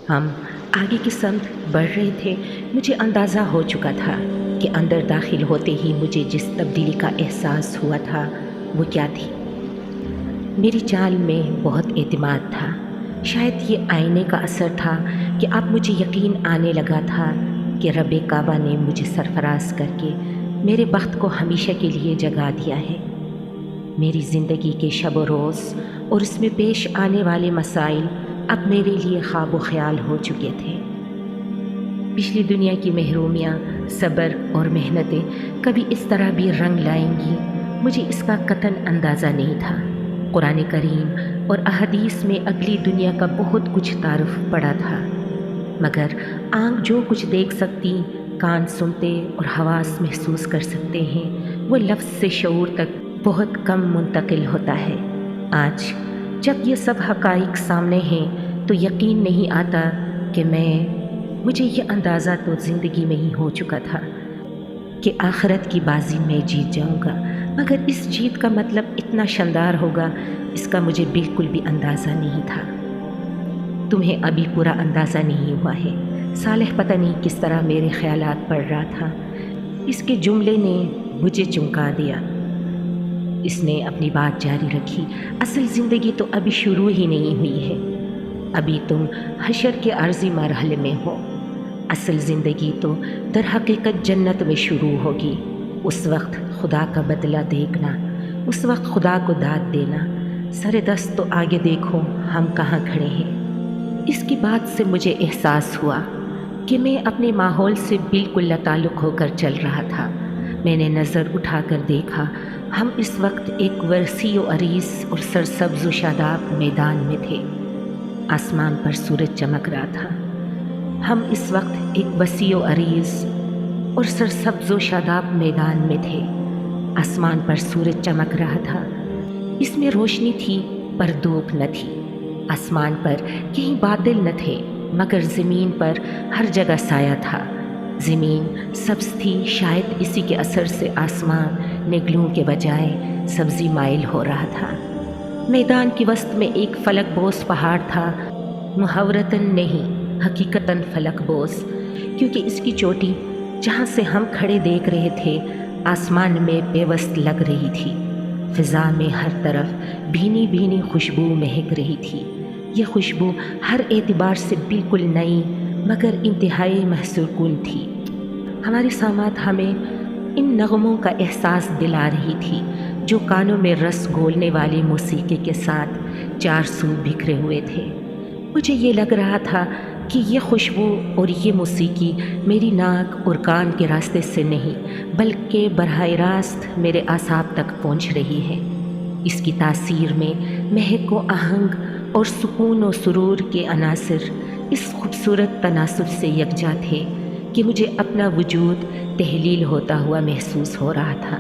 ہم آگے کی سمت بڑھ رہے تھے۔ مجھے اندازہ ہو چکا تھا کہ اندر داخل ہوتے ہی مجھے جس تبدیلی کا احساس ہوا تھا وہ کیا تھی۔ میری چال میں بہت اعتماد تھا۔ شاید یہ آئینے کا اثر تھا کہ اب مجھے یقین آنے لگا تھا کہ رب کعبہ نے مجھے سرفراز کر کے میرے بخت کو ہمیشہ کے لیے جگا دیا ہے۔ میری زندگی کے شب و روز اور اس میں پیش آنے والے مسائل اب میرے لیے خواب و خیال ہو چکے تھے۔ پچھلی دنیا کی محرومیاں، صبر اور محنتیں کبھی اس طرح بھی رنگ لائیں گی، مجھے اس کا قطعاً اندازہ نہیں تھا۔ قرآن کریم اور احادیث میں اگلی دنیا کا بہت کچھ تعارف پڑا تھا، مگر آنکھ جو کچھ دیکھ سکتی، کان سنتے اور حواس محسوس کر سکتے ہیں، وہ لفظ سے شعور تک بہت کم منتقل ہوتا ہے۔ آج جب یہ سب حقائق سامنے ہیں تو یقین نہیں آتا کہ مجھے یہ اندازہ تو زندگی میں ہی ہو چکا تھا کہ آخرت کی بازی میں جیت جاؤں گا، مگر اس جیت کا مطلب اتنا شاندار ہوگا، اس کا مجھے بالکل بھی اندازہ نہیں تھا۔ تمہیں ابھی پورا اندازہ نہیں ہوا ہے۔ صالح پتہ نہیں کس طرح میرے خیالات پڑھ رہا تھا۔ اس کے جملے نے مجھے چونکا دیا۔ اس نے اپنی بات جاری رکھی۔ اصل زندگی تو ابھی شروع ہی نہیں ہوئی ہے، ابھی تم حشر کے عارضی مرحلے میں ہو۔ اصل زندگی تو در حقیقت جنت میں شروع ہوگی۔ اس وقت خدا کا بدلہ دیکھنا، اس وقت خدا کو داد دینا۔ سر دست تو آگے دیکھو ہم کہاں کھڑے ہیں۔ اس کی بات سے مجھے احساس ہوا کہ میں اپنے ماحول سے بالکل لاتعلق ہو کر چل رہا تھا۔ میں نے نظر اٹھا کر دیکھا، ہم اس وقت ایک وسیع و عریض اور سرسبز و شاداب میدان میں تھے۔ آسمان پر سورج چمک رہا تھا۔ ہم اس وقت ایک وسیع و عریض اور سرسبز و شاداب میدان میں تھے۔ آسمان پر سورج چمک رہا تھا، اس میں روشنی تھی پر دھوپ نہ تھی۔ آسمان پر کہیں بادل نہ تھے، مگر زمین پر ہر جگہ سایہ تھا۔ زمین سبز تھی، شاید اسی کے اثر سے آسمان نگلوں کے بجائے سبزی مائل ہو رہا تھا۔ میدان کی وسط میں ایک فلک بوس پہاڑ تھا، محاورتاً نہیں حقیقتاً فلک بوس، کیونکہ اس کی چوٹی جہاں سے ہم کھڑے دیکھ رہے تھے آسمان میں پیوست لگ رہی تھی۔ فضا میں ہر طرف بھینی بھینی خوشبو مہک رہی تھی۔ یہ خوشبو ہر اعتبار سے بالکل نئی مگر انتہائی محسور کن تھی۔ ہماری سماعت ہمیں ان نغموں کا احساس دلا رہی تھی جو کانوں میں رس گھولنے والی موسیقی کے ساتھ چار سو بکھرے ہوئے تھے۔ مجھے یہ لگ رہا تھا کہ یہ خوشبو اور یہ موسیقی میری ناک اور کان کے راستے سے نہیں بلکہ براہ راست میرے اعصاب تک پہنچ رہی ہے۔ اس کی تاثیر میں مہک و آہنگ اور سکون و سرور کے عناصر اس خوبصورت تناسب سے یکجا تھے کہ مجھے اپنا وجود تحلیل ہوتا ہوا محسوس ہو رہا تھا۔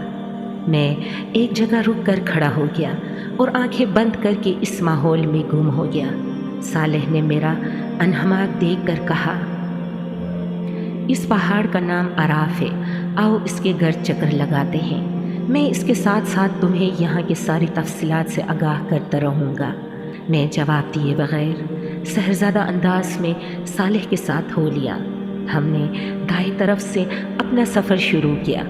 میں ایک جگہ رک کر کھڑا ہو گیا اور آنکھیں بند کر کے اس ماحول میں گم ہو گیا۔ صالح نے میرا انہماک دیکھ کر کہا، اس پہاڑ کا نام عراف ہے، آؤ اس کے گرد چکر لگاتے ہیں۔ میں اس کے ساتھ ساتھ تمہیں یہاں کی ساری تفصیلات سے آگاہ کرتا رہوں گا۔ میں جواب دیے بغیر سحرزادہ انداز میں صالح کے ساتھ ہو لیا۔ ہم نے دائیں طرف سے اپنا سفر شروع کیا۔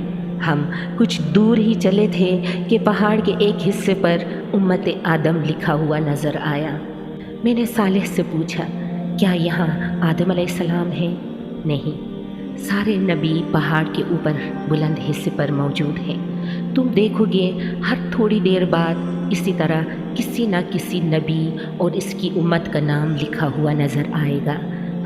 ہم کچھ دور ہی چلے تھے کہ پہاڑ کے ایک حصے پر امت آدم لکھا ہوا نظر آیا۔ میں نے صالح سے پوچھا، کیا یہاں آدم علیہ السلام ہے؟ نہیں، سارے نبی پہاڑ کے اوپر بلند حصے پر موجود ہیں۔ تم دیکھو گے ہر تھوڑی دیر بعد اسی طرح کسی نہ کسی نبی اور اس کی امت کا نام لکھا ہوا نظر آئے گا۔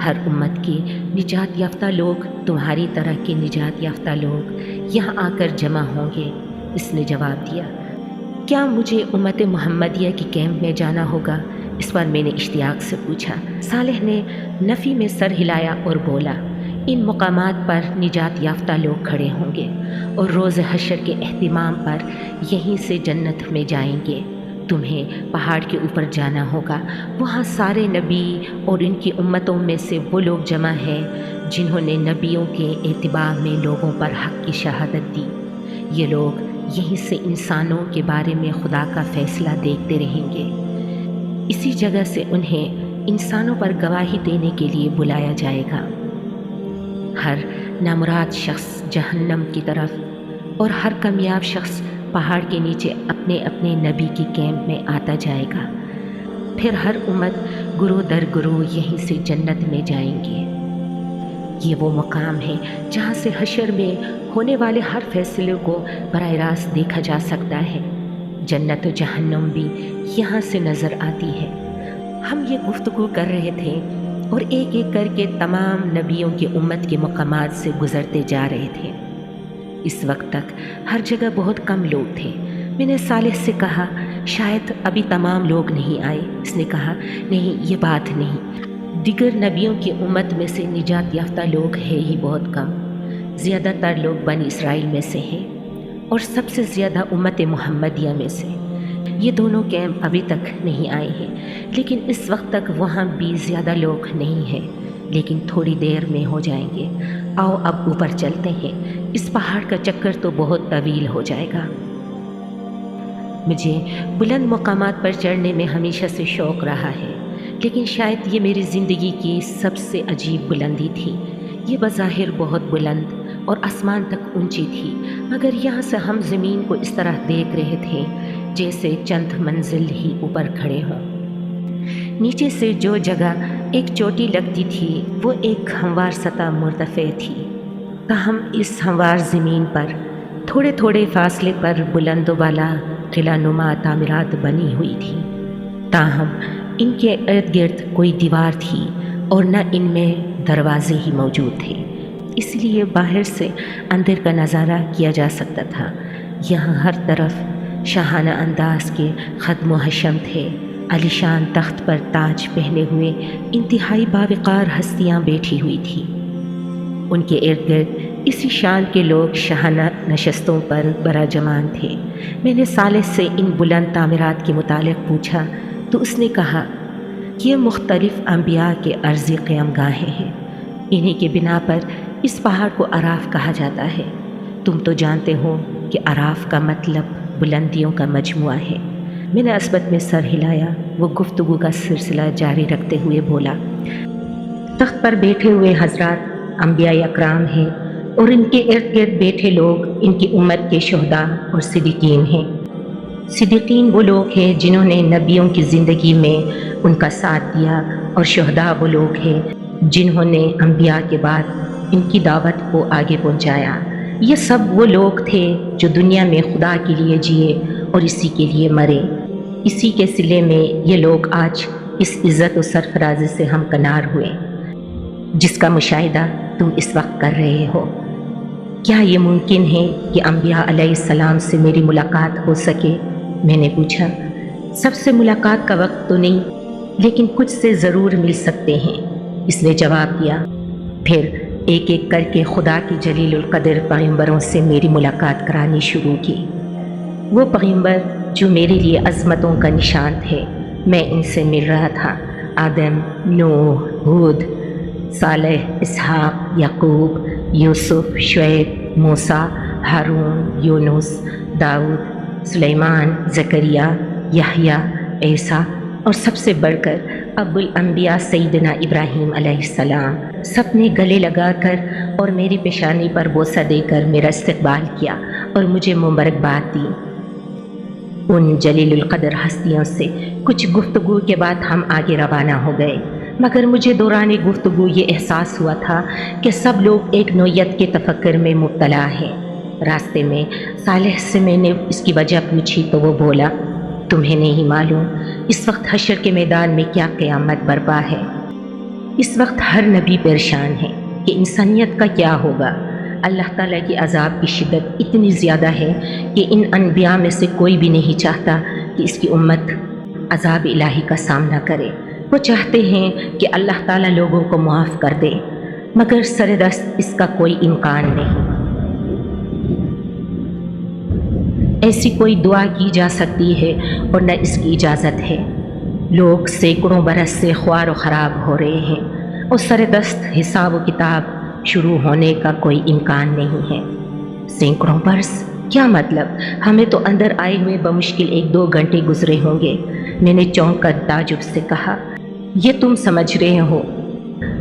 ہر امت کے نجات یافتہ لوگ، تمہاری طرح کے نجات یافتہ لوگ یہاں آ کر جمع ہوں گے۔ اس نے جواب دیا، کیا مجھے امت محمدیہ کی کیمپ میں جانا ہوگا؟ اس پر میں نے اشتیاق سے پوچھا۔ صالح نے نفی میں سر ہلایا اور بولا، ان مقامات پر نجات یافتہ لوگ کھڑے ہوں گے اور روز حشر کے اہتمام پر یہیں سے جنت میں جائیں گے۔ تمہیں پہاڑ کے اوپر جانا ہوگا، وہاں سارے نبی اور ان کی امتوں میں سے وہ لوگ جمع ہیں جنہوں نے نبیوں کے اتباع میں لوگوں پر حق کی شہادت دی۔ یہ لوگ یہیں سے انسانوں کے بارے میں خدا کا فیصلہ دیکھتے رہیں گے۔ اسی جگہ سے انہیں انسانوں پر گواہی دینے کے لیے بلایا جائے گا۔ ہر نامراد شخص جہنم کی طرف اور ہر کامیاب شخص پہاڑ کے نیچے اپنے اپنے نبی کی کیمپ میں آتا جائے گا۔ پھر ہر امت گروہ در گروہ یہیں سے جنت میں جائیں گے۔ یہ وہ مقام ہے جہاں سے حشر میں ہونے والے ہر فیصلے کو براہ راست دیکھا جا سکتا ہے۔ جنت و جہنم بھی یہاں سے نظر آتی ہے۔ ہم یہ گفتگو کر رہے تھے اور ایک ایک کر کے تمام نبیوں کی امت کے مقامات سے گزرتے جا رہے تھے۔ اس وقت تک ہر جگہ بہت کم لوگ تھے۔ میں نے صالح سے کہا شاید ابھی تمام لوگ نہیں آئے۔ اس نے کہا نہیں، یہ بات نہیں، دیگر نبیوں کی امت میں سے نجات یافتہ لوگ ہیں ہی بہت کم، زیادہ تر لوگ بنی اسرائیل میں سے ہیں اور سب سے زیادہ امت محمدیہ میں سے۔ یہ دونوں کیمپ ابھی تک نہیں آئے ہیں، لیکن اس وقت تک وہاں بھی زیادہ لوگ نہیں ہیں، لیکن تھوڑی دیر میں ہو جائیں گے۔ آؤ اب اوپر چلتے ہیں، اس پہاڑ کا چکر تو بہت طویل ہو جائے گا۔ مجھے بلند مقامات پر چڑھنے میں ہمیشہ سے شوق رہا ہے، لیکن شاید یہ میری زندگی کی سب سے عجیب بلندی تھی۔ یہ بظاہر بہت بلند اور آسمان تک اونچی تھی، مگر یہاں سے ہم زمین کو اس طرح دیکھ رہے تھے جیسے چند منزل ہی اوپر کھڑے ہوں۔ نیچے سے جو جگہ ایک چوٹی لگتی تھی وہ ایک ہموار سطح مرتفع تھی، تاہم اس ہموار زمین پر تھوڑے تھوڑے فاصلے پر بلند و بالا قلعہ نما تعمیرات بنی ہوئی تھی، تاہم ان کے ارد گرد کوئی دیوار تھی اور نہ ان میں دروازے ہی موجود تھے، اس لیے باہر سے اندر کا نظارہ کیا جا سکتا تھا۔ یہاں ہر طرف شاہانہ انداز کے ختم و حشم تھے۔ عالیشان تخت پر تاج پہنے ہوئے انتہائی باوقار ہستیاں بیٹھی ہوئی تھیں۔ ان کے ارد گرد اسی شان کے لوگ شاہانہ نشستوں پر براجمان تھے۔ میں نے صالح سے ان بلند تعمیرات کے متعلق پوچھا تو اس نے کہا کہ یہ مختلف انبیاء کے عرضی قیام گاہیں ہیں، انہی کے بنا پر اس پہاڑ کو اراف کہا جاتا ہے۔ تم تو جانتے ہو کہ اراف کا مطلب بلندیوں کا مجموعہ ہے۔ میں نے عصبت میں سر ہلایا۔ وہ گفتگو کا سلسلہ جاری رکھتے ہوئے بولا، تخت پر بیٹھے ہوئے حضرات انبیاء اکرام ہیں اور ان کے ارد گرد بیٹھے لوگ ان کی امت کے شہداء اور صدیقین ہیں۔ صدیقین وہ لوگ ہیں جنہوں نے نبیوں کی زندگی میں ان کا ساتھ دیا، اور شہداء وہ لوگ ہیں جنہوں نے انبیاء کے بعد ان کی دعوت کو آگے پہنچایا۔ یہ سب وہ لوگ تھے جو دنیا میں خدا کے لیے جیے اور اسی کے لیے مرے۔ اسی کے صلے میں یہ لوگ آج اس عزت و سرفرازی سے ہمکنار ہوئے جس کا مشاہدہ تم اس وقت کر رہے ہو۔ کیا یہ ممکن ہے کہ انبیاء علیہ السلام سے میری ملاقات ہو سکے؟ میں نے پوچھا۔ سب سے ملاقات کا وقت تو نہیں، لیکن کچھ سے ضرور مل سکتے ہیں، اس نے جواب دیا۔ پھر ایک ایک کر کے خدا کی جلیل القدر پیغمبروں سے میری ملاقات کرانی شروع کی۔ وہ پیغمبر جو میرے لیے عظمتوں کا نشان تھے، میں ان سے مل رہا تھا۔ آدم، نوح، ہود، صالح، اسحاق، یعقوب، یوسف، شعیب، موسیٰ، ہارون، یونس، داؤد، سلیمان، زکریا، یحییٰ، عیسیٰ، اور سب سے بڑھ کر ابو الانبیاء سیدنا ابراہیم علیہ السلام۔ سب نے گلے لگا کر اور میری پیشانی پر بوسہ دے کر میرا استقبال کیا اور مجھے مبارکباد دی۔ ان جلیل القدر ہستیوں سے کچھ گفتگو کے بعد ہم آگے روانہ ہو گئے، مگر مجھے دوران گفتگو یہ احساس ہوا تھا کہ سب لوگ ایک نوعیت کے تفکر میں مبتلا ہیں۔ راستے میں صالح سے میں نے اس کی وجہ پوچھی تو وہ بولا، تمہیں نہیں معلوم اس وقت حشر کے میدان میں کیا قیامت برپا ہے؟ اس وقت ہر نبی پریشان ہے کہ انسانیت کا کیا ہوگا۔ اللہ تعالیٰ کی عذاب کی شدت اتنی زیادہ ہے کہ ان انبیاء میں سے کوئی بھی نہیں چاہتا کہ اس کی امت عذاب الہی کا سامنا کرے۔ وہ چاہتے ہیں کہ اللہ تعالیٰ لوگوں کو معاف کر دے، مگر سردست اس کا کوئی امکان نہیں۔ ایسی کوئی دعا کی جا سکتی ہے اور نہ اس کی اجازت ہے۔ لوگ سینکڑوں برس سے خوار و خراب ہو رہے ہیں اور سردست حساب و کتاب شروع ہونے کا کوئی امکان نہیں ہے۔ سینکڑوں برس کیا مطلب؟ ہمیں تو اندر آئے ہوئے بمشکل 1-2 گھنٹے گزرے ہوں گے۔ میں نے چونک کر تعجب سے کہا، یہ تم سمجھ رہے ہو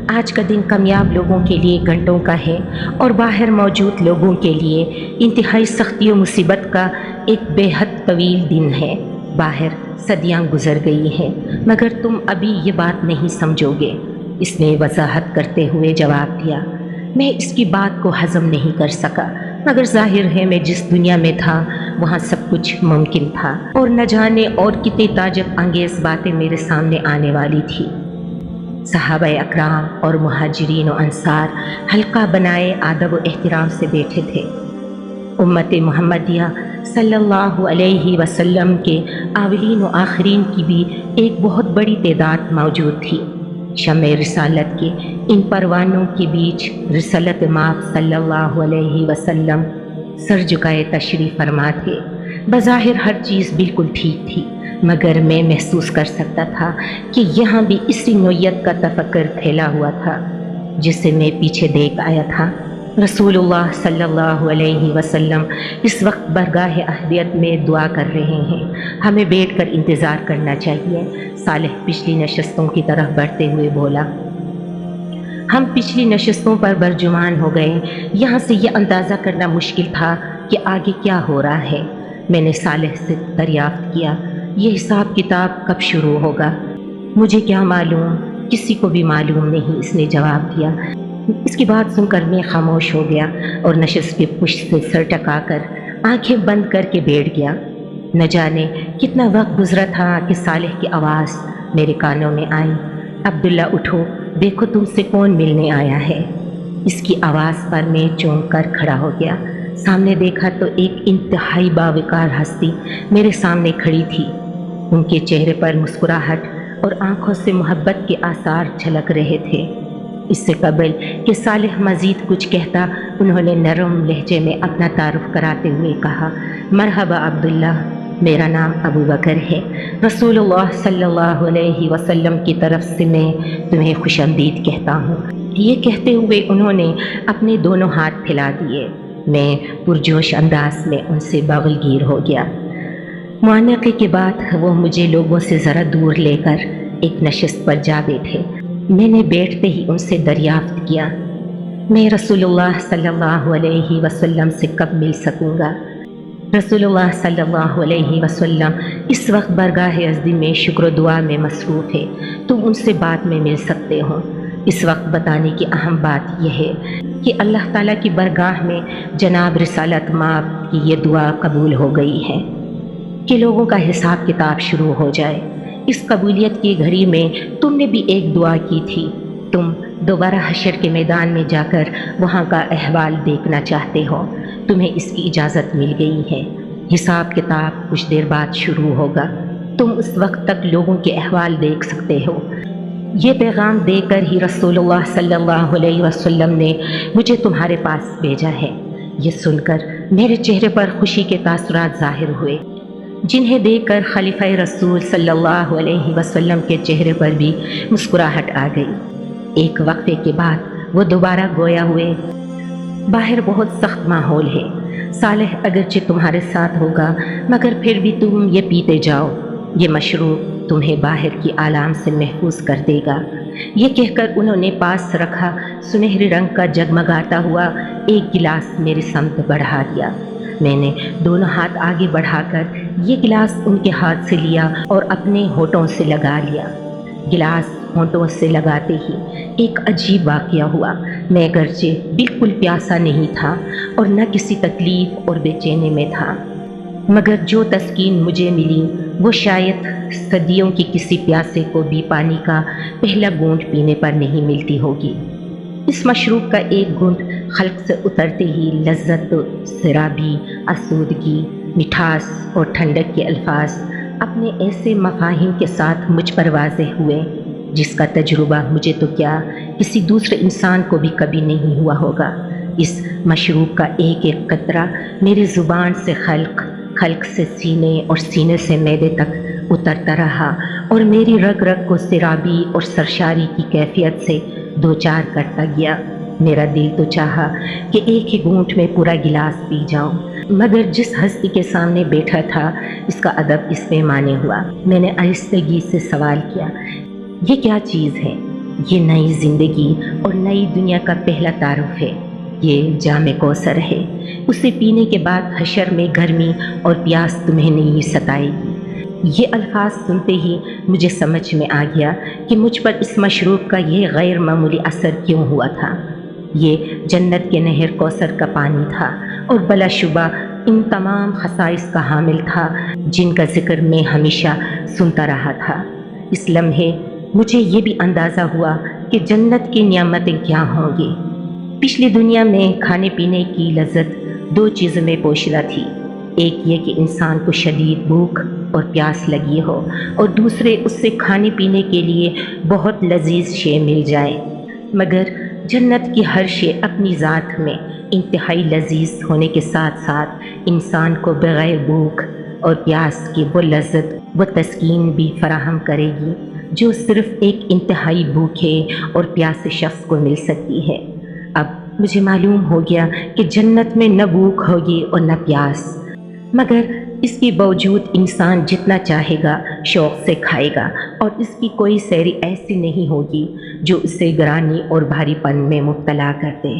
آج کا دن کامیاب لوگوں کے لیے گھنٹوں کا ہے اور باہر موجود لوگوں کے لیے انتہائی سختی و مصیبت کا ایک بے حد طویل دن ہے۔ باہر صدیاں گزر گئی ہیں مگر تم ابھی یہ بات نہیں سمجھو گے۔ اس نے وضاحت کرتے ہوئے جواب دیا۔ میں اس کی بات کو ہضم نہیں کر سکا مگر ظاہر ہے میں جس دنیا میں تھا وہاں سب کچھ ممکن تھا اور نہ جانے اور کتنی تعجب انگیز باتیں میرے سامنے آنے والی تھی۔ صحابہ اکرام اور مہاجرین و انصار حلقہ بنائے ادب و احترام سے بیٹھے تھے۔ امت محمدیہ صلی اللہ علیہ وسلم کے اولین و آخرین کی بھی ایک بہت بڑی تعداد موجود تھی۔ شمع رسالت کے ان پروانوں کے بیچ رسالت مآب صلی اللہ علیہ وسلم سر جھکائے تشریف فرما تھے۔ بظاہر ہر چیز بالکل ٹھیک تھی مگر میں محسوس کر سکتا تھا کہ یہاں بھی اسی نوعیت کا تفکر پھیلا ہوا تھا جسے میں پیچھے دیکھ آیا تھا۔ رسول اللہ صلی اللہ علیہ وسلم اس وقت برگاہ احدیت میں دعا کر رہے ہیں۔ ہمیں بیٹھ کر انتظار کرنا چاہیے۔ صالح پچھلی نشستوں کی طرف بڑھتے ہوئے بولا۔ ہم پچھلی نشستوں پر برجمان ہو گئے۔ یہاں سے یہ اندازہ کرنا مشکل تھا کہ آگے کیا ہو رہا ہے۔ میں نے صالح سے دریافت کیا، یہ حساب کتاب کب شروع ہوگا؟ مجھے کیا معلوم، کسی کو بھی معلوم نہیں، اس نے جواب دیا۔ اس کی بات سن کر میں خاموش ہو گیا اور نشست کے پشت سے سر ٹکا کر آنکھیں بند کر کے بیٹھ گیا۔ نہ جانے کتنا وقت گزرا تھا کہ صالح کی آواز میرے کانوں میں آئی۔ عبداللہ اٹھو، دیکھو تم سے کون ملنے آیا ہے۔ اس کی آواز پر میں چونک کر کھڑا ہو گیا۔ سامنے دیکھا تو ایک انتہائی باوقار ہستی میرے سامنے کھڑی تھی۔ ان کے چہرے پر مسکراہٹ اور آنکھوں سے محبت کے آثار جھلک رہے تھے۔ اس سے قبل کہ صالح مزید کچھ کہتا، انہوں نے نرم لہجے میں اپنا تعارف کراتے ہوئے کہا، مرحبا عبداللہ، میرا نام ابو بکر ہے۔ رسول اللہ صلی اللہ علیہ وسلم کی طرف سے میں تمہیں خوش آمدید کہتا ہوں۔ یہ کہتے ہوئے انہوں نے اپنے دونوں ہاتھ پھیلا دیے۔ میں پرجوش انداز میں ان سے بغل گیر ہو گیا۔ معانقے کے بعد وہ مجھے لوگوں سے ذرا دور لے کر ایک نشست پر جا بیٹھے۔ میں نے بیٹھتے ہی ان سے دریافت کیا، میں رسول اللہ صلی اللہ علیہ وسلم سے کب مل سکوں گا؟ رسول اللہ صلی اللہ علیہ وسلم اس وقت برگاہ ازدی میں شکر و دعا میں مصروف ہے، تم ان سے بعد میں مل سکتے ہو۔ اس وقت بتانے کی اہم بات یہ ہے کہ اللہ تعالیٰ کی برگاہ میں جناب رسالت مآب کی یہ دعا قبول ہو گئی ہے کہ لوگوں کا حساب کتاب شروع ہو جائے۔ اس قبولیت کی گھڑی میں تم نے بھی ایک دعا کی تھی، تم دوبارہ حشر کے میدان میں جا کر وہاں کا احوال دیکھنا چاہتے ہو، تمہیں اس کی اجازت مل گئی ہے۔ حساب کتاب کچھ دیر بعد شروع ہوگا، تم اس وقت تک لوگوں کے احوال دیکھ سکتے ہو۔ یہ پیغام دے کر ہی رسول اللہ صلی اللہ علیہ وسلم نے مجھے تمہارے پاس بھیجا ہے۔ یہ سن کر میرے چہرے پر خوشی کے تاثرات ظاہر ہوئے، جنہیں دیکھ کر خلیفہ رسول صلی اللہ علیہ وسلم کے چہرے پر بھی مسکراہٹ آ گئی۔ ایک وقفے کے بعد وہ دوبارہ گویا ہوئے، باہر بہت سخت ماحول ہے، صالح اگرچہ تمہارے ساتھ ہوگا مگر پھر بھی تم یہ پیتے جاؤ، یہ مشروب تمہیں باہر کی آلام سے محفوظ کر دے گا۔ یہ کہہ کر انہوں نے پاس رکھا سنہری رنگ کا جگمگاتا ہوا ایک گلاس میری سمت بڑھا دیا۔ میں نے دونوں ہاتھ آگے بڑھا کر یہ گلاس ان کے ہاتھ سے لیا اور اپنے ہونٹوں سے لگا لیا۔ گلاس ہونٹوں سے لگاتے ہی ایک عجیب واقعہ ہوا۔ میں اگرچہ بالکل پیاسا نہیں تھا اور نہ کسی تکلیف اور بے چینی میں تھا، مگر جو تسکین مجھے ملی وہ شاید صدیوں کی کسی پیاسے کو بھی پانی کا پہلا گھونٹ پینے پر نہیں ملتی ہوگی۔ اس مشروب کا ایک گھونٹ خلق سے اترتے ہی لذت، سرابی، آسودگی، مٹھاس اور ٹھنڈک کے الفاظ اپنے ایسے مفاہیم کے ساتھ مجھ پر واضح ہوئے جس کا تجربہ مجھے تو کیا کسی دوسرے انسان کو بھی کبھی نہیں ہوا ہوگا۔ اس مشروب کا ایک ایک قطرہ میری زبان سے خلق سے سینے اور سینے سے معدے تک اترتا رہا اور میری رگ رگ کو سرابی اور سرشاری کی کیفیت سے دوچار کرتا گیا۔ میرا دل تو چاہا کہ ایک ہی گھونٹ میں پورا گلاس پی جاؤں، مگر جس ہستی کے سامنے بیٹھا تھا اس کا ادب اس میں مانے ہوا۔ میں نے آہستگی سے سوال کیا، یہ کیا چیز ہے؟ یہ نئی زندگی اور نئی دنیا کا پہلا تعارف ہے۔ یہ جام کوثر ہے، اسے پینے کے بعد حشر میں گرمی اور پیاس تمہیں نہیں ستائے گی۔ یہ الفاظ سنتے ہی مجھے سمجھ میں آ گیا کہ مجھ پر اس مشروب کا یہ غیر معمولی اثر کیوں ہوا تھا۔ یہ جنت کے نہر کوثر کا پانی تھا اور بلا شبہ ان تمام خصائص کا حامل تھا جن کا ذکر میں ہمیشہ سنتا رہا تھا۔ اس لمحے مجھے یہ بھی اندازہ ہوا کہ جنت کی نعمتیں کیا ہوں گی۔ پچھلی دنیا میں کھانے پینے کی لذت دو چیزوں میں پوشیدہ تھی، ایک یہ کہ انسان کو شدید بھوک اور پیاس لگی ہو، اور دوسرے اس سے کھانے پینے کے لیے بہت لذیذ شے مل جائے۔ مگر جنت کی ہر شے اپنی ذات میں انتہائی لذیذ ہونے کے ساتھ ساتھ انسان کو بغیر بھوک اور پیاس کی وہ لذت و تسکین بھی فراہم کرے گی جو صرف ایک انتہائی بھوکے اور پیاسے شخص کو مل سکتی ہے۔ اب مجھے معلوم ہو گیا کہ جنت میں نہ بھوک ہوگی اور نہ پیاس، مگر اس کے باوجود انسان جتنا چاہے گا شوق سے کھائے گا، اور اس کی کوئی سیری ایسی نہیں ہوگی جو اسے گرانی اور بھاری پن میں مبتلا کر دے۔